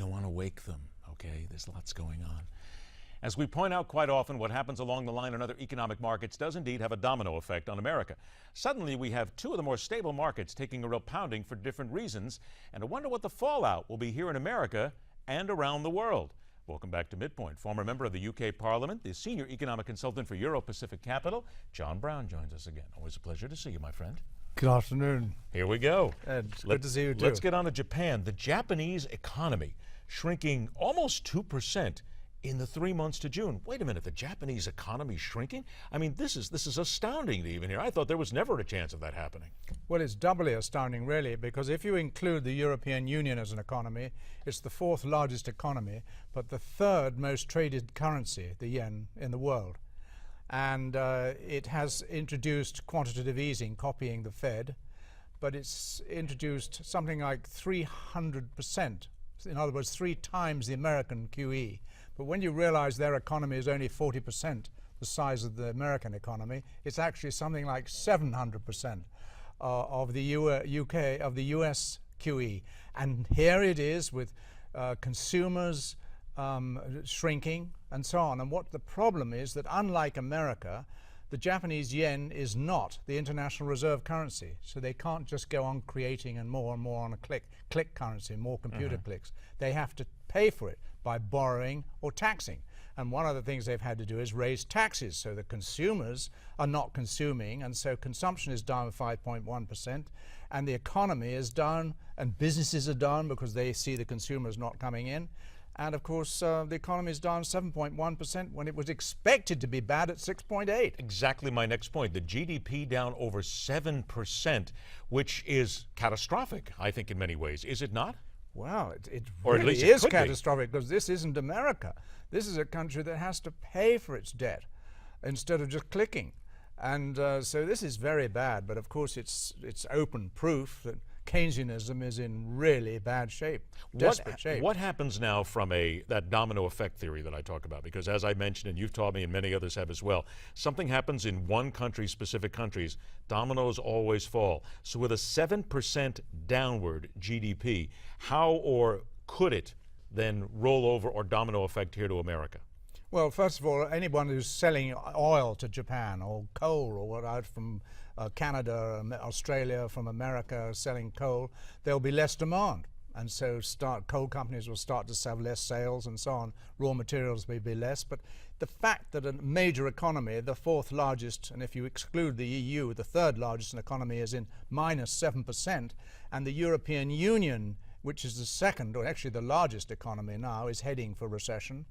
don't want to wake them, okay? There's lots going on. As we point out quite often, what happens along the line in other economic markets does indeed have a domino effect on America. Suddenly, we have two of the more stable markets taking a real pounding for different reasons, and I wonder what the fallout will be here in America and around the world. Welcome back to MidPoint. Former member of the UK Parliament, the senior economic consultant for Euro-Pacific Capital, John Browne joins us again. Always a pleasure to see you, my friend. Good afternoon. Here we go. It's good to see you too. Let's get on to Japan. The Japanese economy shrinking almost 2% in the 3 months to June. Wait a minute, the Japanese economy shrinking? I mean, this is astounding to even hear. I thought there was never a chance of that happening. Well, it's doubly astounding, really, because if you include the European Union as an economy, it's the fourth largest economy, but the third most traded currency, the yen, in the world. And it has introduced quantitative easing, copying the Fed, but it's introduced something like 300%. In other words, 3 times the American QE. But when you realize their economy is only 40% the size of the American economy, it's actually something like 700% of the US QE. And here it is with consumers shrinking and so on. And what the problem is that unlike America, the Japanese yen is not the international reserve currency. So they can't just go on creating and more on a click currency, more computer clicks. They have to pay for it by borrowing or taxing. And one of the things they've had to do is raise taxes so the consumers are not consuming, and so consumption is down 5.1%, and the economy is down, and businesses are down because they see the consumers not coming in. And of course, the economy is down 7.1% when it was expected to be bad at 6.8. Exactly my next point. The GDP down over 7%, which is catastrophic, I think, in many ways. Is it not? Well, it or really at least is catastrophic, because this isn't America. This is a country that has to pay for its debt instead of just clicking. And so this is very bad, but of course it's open proof that Keynesianism is in really bad shape, desperate shape. What happens now from that domino effect theory that I talk about? Because as I mentioned, and you've taught me and many others have as well, something happens in one country, specific countries, dominoes always fall. So with a 7% downward GDP, how or could it then roll over or domino effect here to America? Well, first of all, anyone who's selling oil to Japan or coal or what out from Canada, Australia, from America, selling coal, there'll be less demand. And so coal companies will start to have less sales and so on. Raw materials may be less. But the fact that a major economy, the fourth largest, and if you exclude the EU, the third largest economy is in minus 7%, and the European Union, which is the second, or actually the largest economy now, is heading for recession,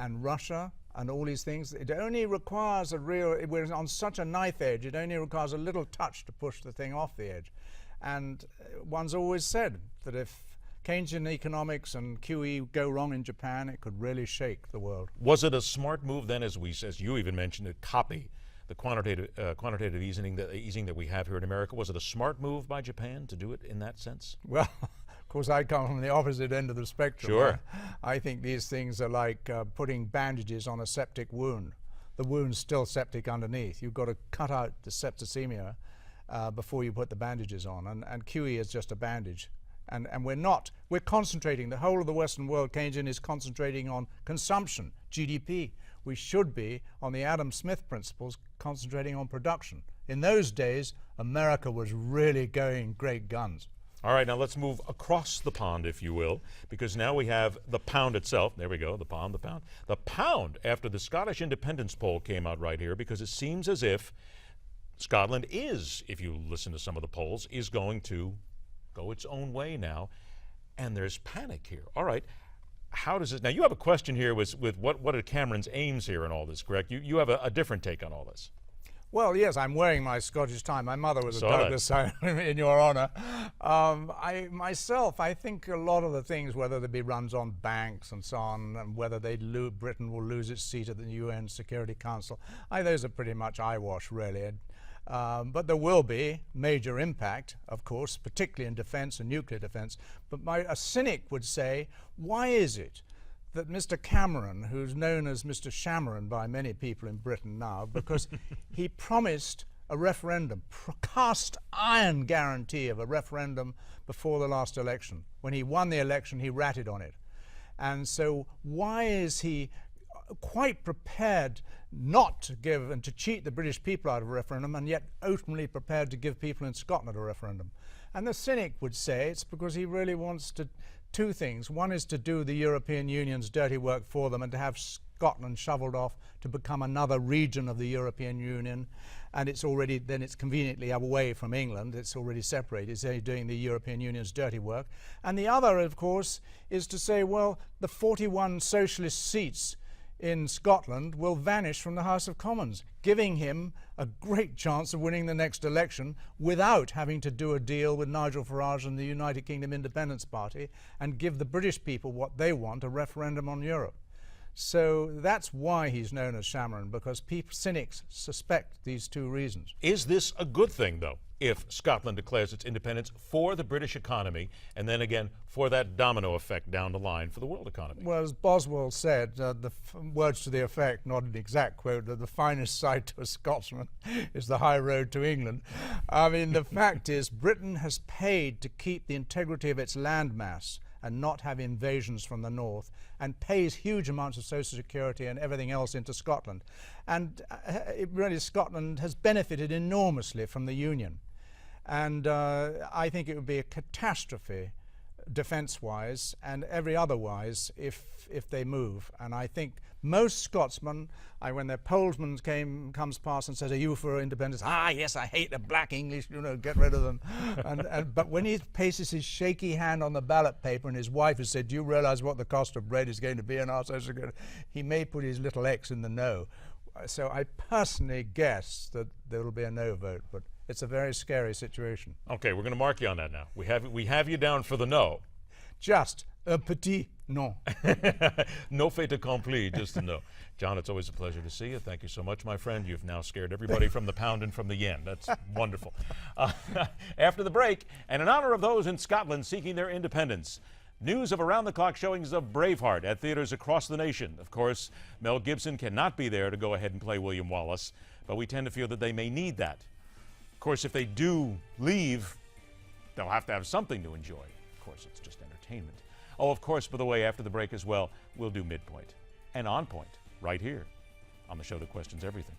and Russia and all these things, it only requires we're on such a knife edge, it only requires a little touch to push the thing off the edge. And one's always said that if Keynesian economics and QE go wrong in Japan, it could really shake the world. Was it a smart move then, as you even mentioned, to copy the quantitative easing that we have here in America? Was it a smart move by Japan to do it in that sense? Well, of course, I come from the opposite end of the spectrum. Sure. I think these things are like putting bandages on a septic wound. The wound's still septic underneath. You've got to cut out the septicemia before you put the bandages on. And QE is just a bandage. And we're concentrating, the whole of the Western world, Keynesian, is concentrating on consumption, GDP. We should be, on the Adam Smith principles, concentrating on production. In those days, America was really going great guns. All right, now let's move across the pond, if you will, because now we have the pound itself. There we go, the pound. The pound, after the Scottish independence poll came out right here, because it seems as if Scotland is, if you listen to some of the polls, is going to go its own way now, and there's panic here. All right, how does it, now you have a question here with what are Cameron's aims here in all this, correct? You have a different take on all this. Well, yes, I'm wearing my Scottish tie. My mother was a Douglas, so in your honor. I think a lot of the things, whether they be runs on banks and so on, and whether Britain will lose its seat at the UN Security Council, those are pretty much eyewash, really. But there will be major impact, of course, particularly in defense and nuclear defense. But a cynic would say, why is it that Mr. Cameron, who's known as Mr. Shamaron by many people in Britain now, because he promised a referendum, cast iron guarantee of a referendum before the last election. When he won the election, he ratted on it. And so why is he quite prepared not to give and to cheat the British people out of a referendum, and yet openly prepared to give people in Scotland a referendum? And the cynic would say it's because he really wants to two things. One is to do the European Union's dirty work for them and to have Scotland shoveled off to become another region of the European Union, and it's conveniently away from England. It's already separated. It's only doing the European Union's dirty work. And the other, of course, is to say, well, the 41 socialist seats in Scotland will vanish from the House of Commons, giving him a great chance of winning the next election without having to do a deal with Nigel Farage and the United Kingdom Independence Party and give the British people what they want, a referendum on Europe. So that's why he's known as Shamron, because cynics suspect these two reasons. Is this a good thing, though, if Scotland declares its independence for the British economy and then again for that domino effect down the line for the world economy? Well, as Boswell said, words to the effect, not an exact quote, that the finest sight to a Scotsman is the high road to England. I mean, the fact is Britain has paid to keep the integrity of its landmass and not have invasions from the north, and pays huge amounts of social security and everything else into Scotland. And Scotland has benefited enormously from the Union. And I think it would be a catastrophe defence-wise and every otherwise if they move. And I think most Scotsmen, when their pollsman comes past and says, "Are you for independence?" "Ah, yes, I hate the black English, get rid of them." But when he places his shaky hand on the ballot paper and his wife has said, "Do you realise what the cost of bread is going to be in our social security?" he may put his little X in the no. So I personally guess that there will be a no vote, but it's a very scary situation. Okay, we're going to mark you on that now. We have you down for the no. Just a petit non. No fait accompli, just a no. John, it's always a pleasure to see you. Thank you so much, my friend. You've now scared everybody from the pound and from the yen. That's wonderful. After the break, and in honor of those in Scotland seeking their independence, news of around-the-clock showings of Braveheart at theaters across the nation. Of course, Mel Gibson cannot be there to go ahead and play William Wallace, but we tend to feel that they may need that. Of course, if they do leave, they'll have to have something to enjoy. Of course, it's just entertainment. Oh, of course, by the way, after the break as well, we'll do MidPoint and On Point right here on the show that questions everything.